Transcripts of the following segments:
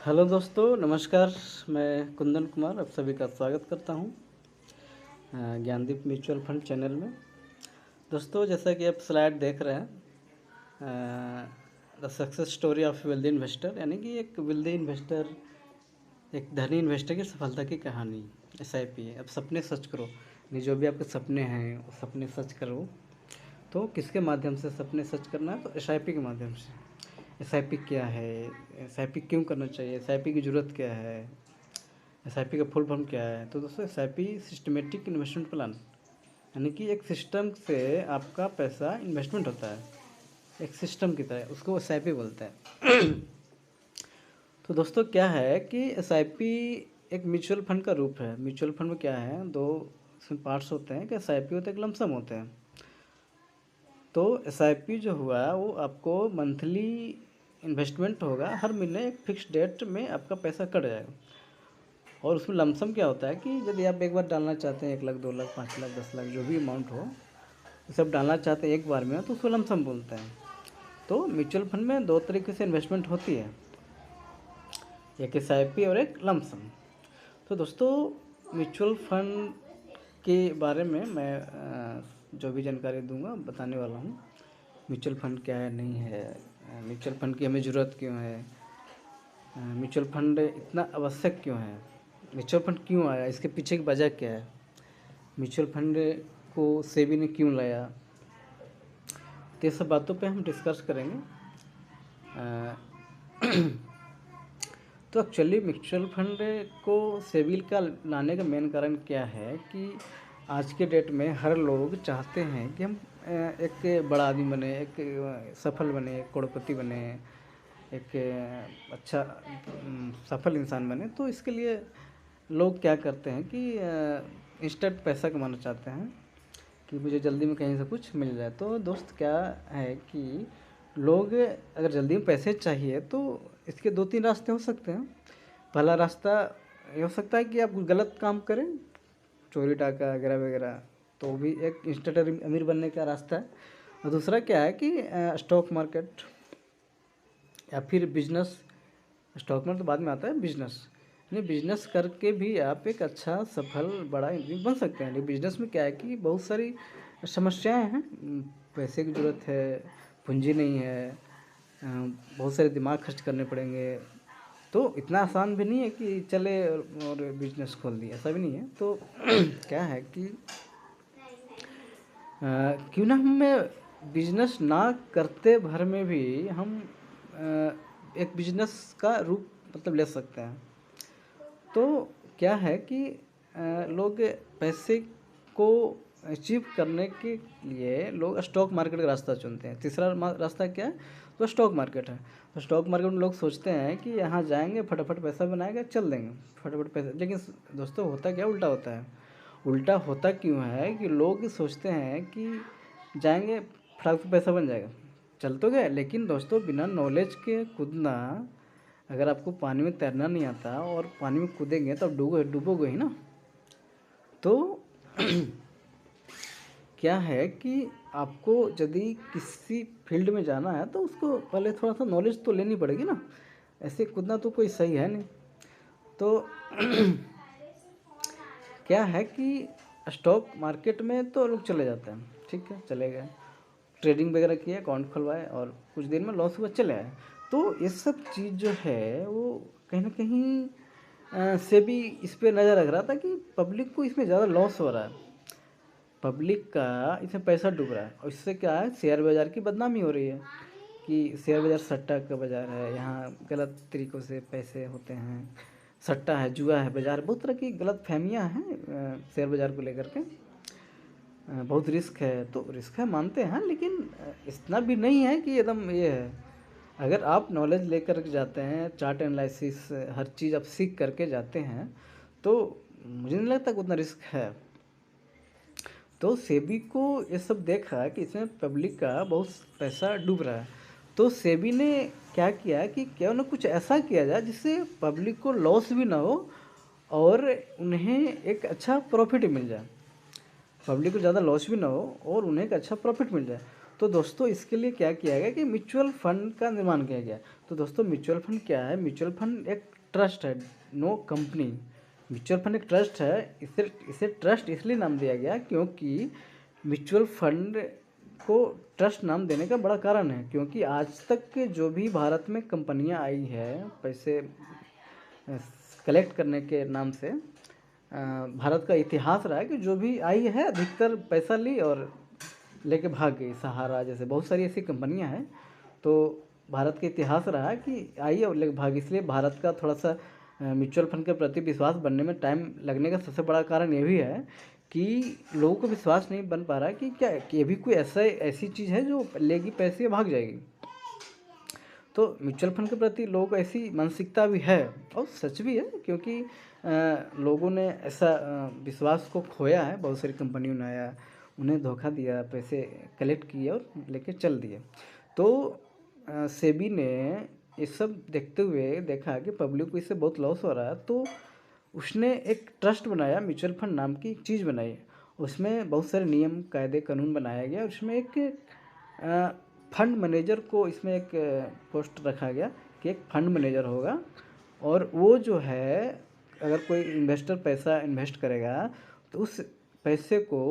Hello दोस्तों, नमस्कार। मैं कुंदन कुमार आप सभी का स्वागत करता हूं ज्ञानदीप म्यूचुअल फंड चैनल में। दोस्तों, जैसा कि आप स्लाइड देख रहे हैं, the success story of wealthy investor, यानी कि एक वेल्दी इन्वेस्टर, एक धनी इन्वेस्टर की सफलता की कहानी। SIP है। अब सपने सच करो, नहीं जो भी आपके सपने हैं वो सपने सच करो। तो किसके माध्यम से सपने सच करना है? तो SIP के माध्यम से। SIP क्या है? SIP क्यों करना चाहिए? SIP की ज़रूरत क्या है? SIP का फुल फॉर्म क्या है? तो दोस्तों, SIP सिस्टमेटिक इन्वेस्टमेंट प्लान, यानी कि एक सिस्टम से आपका पैसा इन्वेस्टमेंट होता है, एक सिस्टम की तरह, उसको SIP बोलते हैं। तो दोस्तों, क्या है कि SIP एक म्यूचुअल फंड का रूप है। म्यूचुअल फंड में क्या है, दो इसमें पार्ट्स होते हैं कि SIP होते हैं, एक लमसम होते हैं। तो SIP जो हुआ वो आपको मंथली इन्वेस्टमेंट होगा, हर महीने एक फिक्स डेट में आपका पैसा कट जाएगा। और उसमें लमसम क्या होता है कि यदि आप एक बार डालना चाहते हैं 1 लाख 2 लाख 5 लाख 10 लाख जो भी अमाउंट हो, वो सब डालना चाहते हैं एक बार में, तो उसको लमसम बोलते हैं। तो म्यूचुअल फंड में दो तरीके से इन्वेस्टमेंट होती है, एक SIP और एक लमसम। तो दोस्तों, म्यूचुअल फंड के बारे में मैं जो भी जानकारी दूंगा बताने वाला हूँ। म्यूचुअल फंड क्या है, नहीं है, म्यूचुअल फंड की हमें ज़रूरत क्यों है, म्यूचुअल फंड इतना आवश्यक क्यों है, म्यूचुअल फंड क्यों आया, इसके पीछे की वजह क्या है, म्यूचुअल फंड को सेबी ने क्यों लाया, तो ये सब बातों पे हम डिस्कस करेंगे। तो एक्चुअली म्यूचुअल फंड को सेबी का लाने का मेन कारण क्या है कि आज के डेट में हर लोग चाहते हैं कि हम एक बड़ा आदमी बने, एक सफल बने, एक करोड़पति बने, एक अच्छा सफल इंसान बने। तो इसके लिए लोग क्या करते हैं कि इंस्टेंट पैसा कमाना चाहते हैं कि मुझे जल्दी में कहीं से कुछ मिल जाए। तो दोस्त, क्या है कि लोग अगर जल्दी में पैसे चाहिए तो इसके 2-3 रास्ते हो सकते हैं। पहला रास्ता ये हो सकता है कि आप गलत काम करें, चोरी डाका वगैरह वगैरह, तो भी एक इंस्टेंट अमीर बनने का रास्ता है। और दूसरा क्या है कि स्टॉक मार्केट या फिर बिजनेस। स्टॉक मार्केट तो बाद में आता है, बिजनेस, यानी बिजनेस करके भी आप एक अच्छा सफल बड़ा आदमी बन सकते हैं। लेकिन बिजनेस में क्या है कि बहुत सारी समस्याएं हैं, पैसे की ज़रूरत है, पूंजी नहीं है, बहुत सारे दिमाग खर्च करने पड़ेंगे। तो इतना आसान भी नहीं है कि चले और बिजनेस खोल दिया, ऐसा भी नहीं है। तो क्या है कि क्यों ना हम बिजनेस ना करते भर में भी हम एक बिजनेस का रूप मतलब ले सकते हैं। तो क्या है कि लोग पैसे को अचीव करने के लिए लोग स्टॉक मार्केट का रास्ता चुनते हैं। तीसरा रास्ता क्या है, तो स्टॉक मार्केट है। तो स्टॉक मार्केट में लोग सोचते हैं कि यहाँ जाएंगे, फटाफट पैसा बनाएगा, चल देंगे फटाफट पैसा। लेकिन दोस्तों, होता क्या, उल्टा होता है। उल्टा होता क्यों है कि लोग सोचते हैं कि जाएंगे, फटाक से पैसा बन जाएगा, चल तो गए। लेकिन दोस्तों, बिना नॉलेज के कूदना, अगर आपको पानी में तैरना नहीं आता और पानी में कूदेंगे तो आप डूबोगे ही ना। तो क्या है कि आपको यदि किसी फील्ड में जाना है तो उसको पहले थोड़ा सा नॉलेज तो लेनी पड़ेगी ना, ऐसे कूदना तो कोई सही है नहीं। तो क्या है कि स्टॉक मार्केट में तो लोग चले जाते हैं, ठीक है, चले गए, ट्रेडिंग वगैरह किया, अकाउंट खुलवाए और कुछ दिन में लॉस हुआ, चले आए। तो ये सब चीज़ जो है वो कहीं ना कहीं से भी इस पर नज़र रख रहा था कि पब्लिक को इसमें ज़्यादा लॉस हो रहा है, पब्लिक का इसमें पैसा डूब रहा है। और इससे क्या है, शेयर बाज़ार की बदनामी हो रही है कि शेयर बाज़ार सट्टा का बाज़ार है, यहाँ गलत तरीक़ों से पैसे होते हैं, सट्टा है, जुआ है बाज़ार, बहुत तरह की गलत फहमियाँ हैं शेयर बाज़ार को लेकर के। बहुत रिस्क है, तो रिस्क है मानते हैं, लेकिन इतना भी नहीं है कि एकदम ये है। अगर आप नॉलेज लेकर के जाते हैं, चार्ट एनालिसिस हर चीज़ आप सीख करके जाते हैं, तो मुझे नहीं लगता कि उतना रिस्क है। तो सेबी को ये सब देखा कि इसमें पब्लिक का बहुत पैसा डूब रहा है, तो सेबी ने क्या किया कि क्यों ना कुछ ऐसा किया जाए जिससे पब्लिक को लॉस भी ना हो और उन्हें एक अच्छा प्रॉफिट मिल जाए, पब्लिक को ज़्यादा लॉस भी ना हो और उन्हें एक अच्छा प्रॉफिट मिल जाए। तो दोस्तों इसके लिए क्या किया गया कि म्यूचुअल फंड का निर्माण किया गया। तो दोस्तों म्यूचुअल फंड क्या है? म्यूचुअल फंड एक ट्रस्ट है, नो कंपनी। म्यूचुअल फंड एक ट्रस्ट है। इसे इसे ट्रस्ट इसलिए नाम दिया गया क्योंकि म्यूचुअल फंड को ट्रस्ट नाम देने का बड़ा कारण है, क्योंकि आज तक के जो भी भारत में कंपनियां आई है पैसे कलेक्ट करने के नाम से, भारत का इतिहास रहा है कि जो भी आई है अधिकतर पैसा ली और लेके भाग गई। सहारा जैसे बहुत सारी ऐसी कंपनियां हैं। तो भारत का इतिहास रहा है कि आई और लेके भाग। इसलिए भारत का थोड़ा सा म्यूचुअल फंड के प्रति विश्वास बनने में टाइम लगने का सबसे बड़ा कारण ये भी है कि लोगों को विश्वास नहीं बन पा रहा कि क्या कि ये भी कोई ऐसी चीज़ है जो लेगी पैसे भाग जाएगी। तो म्यूचुअल फंड के प्रति लोगों को ऐसी मानसिकता भी है और सच भी है, क्योंकि लोगों ने ऐसा विश्वास को खोया है। बहुत सारी कंपनियों ने आया, उन्हें धोखा दिया, पैसे कलेक्ट किए और लेके चल दिए। तो सेबी ने ये सब देखते हुए देखा कि पब्लिक को इससे बहुत लॉस हो रहा है, तो उसने एक ट्रस्ट बनाया, म्यूचुअल फंड नाम की एक चीज़ बनाई। उसमें बहुत सारे नियम कायदे कानून बनाया गया। उसमें एक फंड मैनेजर को इसमें एक पोस्ट रखा गया कि एक फंड मैनेजर होगा, और वो जो है अगर कोई इन्वेस्टर पैसा इन्वेस्ट करेगा तो उस पैसे को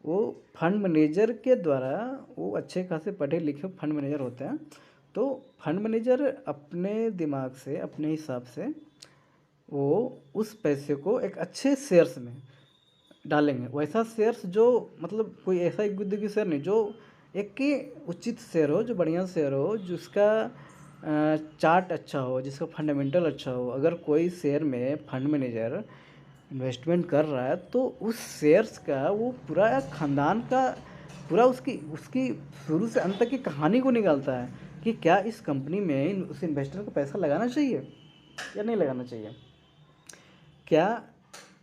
वो फंड मैनेजर के द्वारा, वो अच्छे खासे पढ़े लिखे फंड मैनेजर होते हैं, तो फंड मैनेजर अपने दिमाग से अपने हिसाब से वो उस पैसे को एक अच्छे शेयर्स में डालेंगे। वैसा शेयर्स जो मतलब कोई ऐसा एक गुद्दे की शेयर नहीं, जो एक के उचित शेयर हो, जो बढ़िया शेयर हो, जिसका चार्ट अच्छा हो, जिसका फंडामेंटल अच्छा हो। अगर कोई शेयर में फंड मैनेजर इन्वेस्टमेंट कर रहा है तो उस शेयर्स का वो पूरा ख़ानदान का पूरा उसकी उसकी शुरू से अंत तक की कहानी को निकालता है कि क्या इस कंपनी में उस इन्वेस्टर को पैसा लगाना चाहिए या नहीं लगाना चाहिए। क्या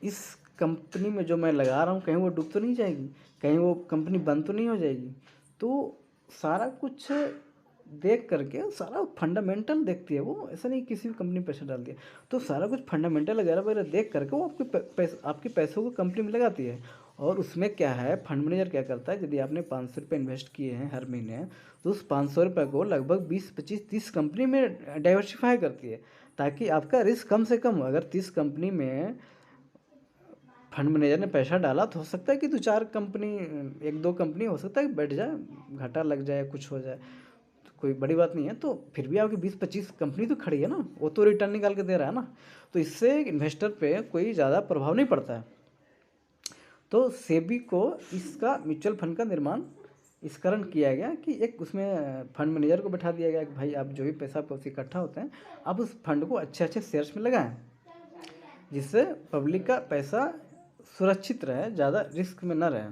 इस कंपनी में जो मैं लगा रहा हूँ कहीं वो डूब तो नहीं जाएगी, कहीं वो कंपनी बंद तो नहीं हो जाएगी। तो सारा कुछ देख करके, सारा फंडामेंटल देखती है वो, ऐसा नहीं किसी भी कंपनी में पैसा डाल दिया। तो सारा कुछ फंडामेंटल वगैरह वगैरह देख करके वो आपके पैसों को कंपनी में लगाती है। और उसमें क्या है, फंड मैनेजर क्या करता है, यदि आपने 500 रुपये इन्वेस्ट किए हैं हर महीने, तो उस 500 रुपये को लगभग 20 25 30 कंपनी में डाइवर्सिफाई करती है, ताकि आपका रिस्क कम से कम हो। अगर 30 कंपनी में फंड मैनेजर ने पैसा डाला तो हो सकता है कि 2-4 कंपनी, 1-2 कंपनी हो सकता है कि बैठ जाए, घाटा लग जाए, कुछ हो जाए, तो कोई बड़ी बात नहीं है। तो फिर भी आपकी 20-25 कंपनी तो खड़ी है ना, वो तो रिटर्न निकाल के दे रहा है ना, तो इससे इन्वेस्टर पे कोई ज़्यादा प्रभाव नहीं पड़ता है। तो सेबी को इसका म्यूचुअल फंड का निर्माण इस कारण किया गया कि एक उसमें फंड मैनेजर को बैठा दिया गया कि भाई आप जो भी पैसा आपको इकट्ठा होता है, आप उस फंड को अच्छे अच्छे शेयर्स में लगाएं, जिससे पब्लिक का पैसा सुरक्षित रहे, ज़्यादा रिस्क में ना रहे।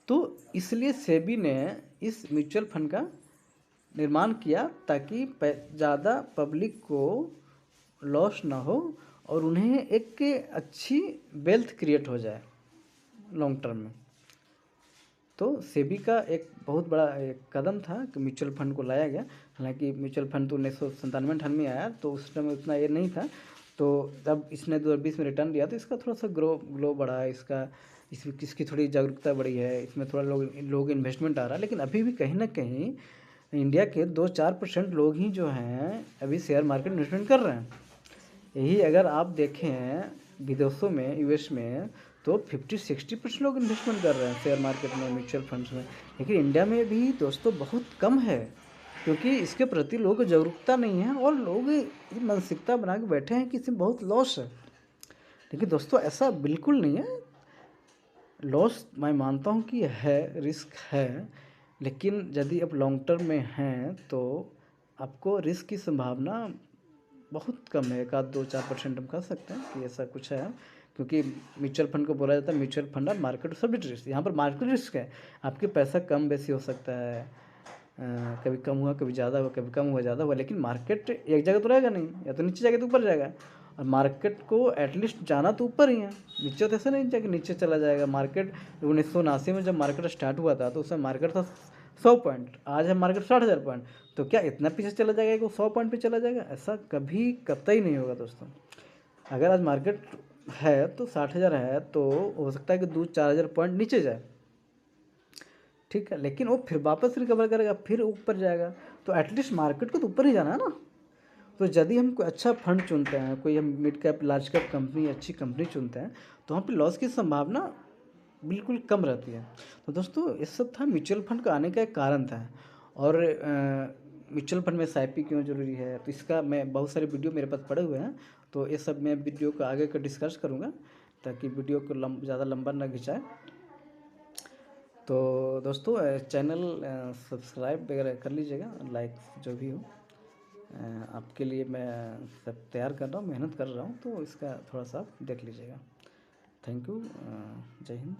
तो इसलिए सेबी ने इस म्यूचुअल फंड का निर्माण किया ताकि ज़्यादा पब्लिक को लॉस ना हो और उन्हें एक अच्छी वेल्थ क्रिएट हो जाए लॉन्ग टर्म में। तो सेबी का एक बहुत बड़ा एक कदम था कि म्यूचुअल फंड को लाया गया। हालांकि म्यूचुअल फंड तो 1997-98 में आया, तो उस समय उतना ये नहीं था। तो जब इसने 2020 में रिटर्न दिया तो इसका थोड़ा सा ग्लो बढ़ा है, इसकी थोड़ी जागरूकता बढ़ी है, इसमें थोड़ा लोग इन्वेस्टमेंट आ रहा है। लेकिन अभी भी कहीं ना कहीं इंडिया के 2-4% लोग ही जो हैं अभी शेयर मार्केट इन्वेस्टमेंट कर रहे हैं। यही अगर आप देखें विदेशों में, यूएस में, तो 50-60% लोग इन्वेस्टमेंट कर रहे हैं शेयर मार्केट में, म्यूचुअल फंड्स में। लेकिन इंडिया में भी दोस्तों बहुत कम है, क्योंकि इसके प्रति लोगों को जागरूकता नहीं है और लोग ये मानसिकता बना के बैठे हैं कि इसमें बहुत लॉस है। लेकिन दोस्तों ऐसा बिल्कुल नहीं है। लॉस मैं मानता हूँ कि है, रिस्क है, लेकिन यदि आप लॉन्ग टर्म में हैं तो आपको रिस्क की संभावना बहुत कम है। 1-2-4% हम कह सकते हैं कि ऐसा कुछ है, क्योंकि म्यूचुअल फंड को बोला जाता है म्यूचुअल फंड और मार्केट सब्जेक्ट रिस्क। यहाँ पर मार्केट रिस्क है, आपके पैसा कम बेसी हो सकता है, कभी कम हुआ, कभी ज़्यादा हुआ, कभी कम हुआ, ज़्यादा हुआ, लेकिन मार्केट एक जगह तो रहेगा नहीं, या तो नीचे जाएगा तो ऊपर जाएगा। और मार्केट को एटलीस्ट जाना तो ऊपर ही है, नीचे तो ऐसा नहीं जाएगा नीचे चला जाएगा। मार्केट 1979 में जब मार्केट स्टार्ट हुआ था तो उस समय मार्केट था 100 पॉइंट, आज है मार्केट 60,000 पॉइंट। तो क्या इतना पीछे चला जाएगा कि वो 100 पॉइंट पे चला जाएगा? ऐसा कभी कतई नहीं होगा दोस्तों। अगर आज मार्केट है तो 60,000 है, तो हो सकता है कि 2-4 हज़ार पॉइंट नीचे जाए, ठीक है, लेकिन वो फिर वापस रिकवर करेगा, फिर ऊपर जाएगा। तो एटलीस्ट मार्केट को तो ऊपर ही जाना है ना। तो यदि हम कोई अच्छा फंड चुनते हैं, कोई हम mid cap large cap company अच्छी कंपनी चुनते हैं, तो वहाँ पे लॉस की संभावना बिल्कुल कम रहती है। तो दोस्तों ये सब था म्यूचुअल फंड का आने का एक कारण था। और म्यूचुअल फंड में एसआईपी क्यों ज़रूरी है, तो इसका मैं बहुत सारे वीडियो मेरे पास पड़े हुए हैं, तो ये सब मैं वीडियो को आगे का डिस्कस करूँगा, ताकि वीडियो को ज़्यादा लंबा ना खिंचाए। तो दोस्तों चैनल सब्सक्राइब वगैरह कर लीजिएगा, लाइक जो भी हो। आपके लिए मैं सब तैयार कर रहा हूँ, मेहनत कर रहा हूँ, तो इसका थोड़ा सा आप देख लीजिएगा। Thank you. जय हिंद।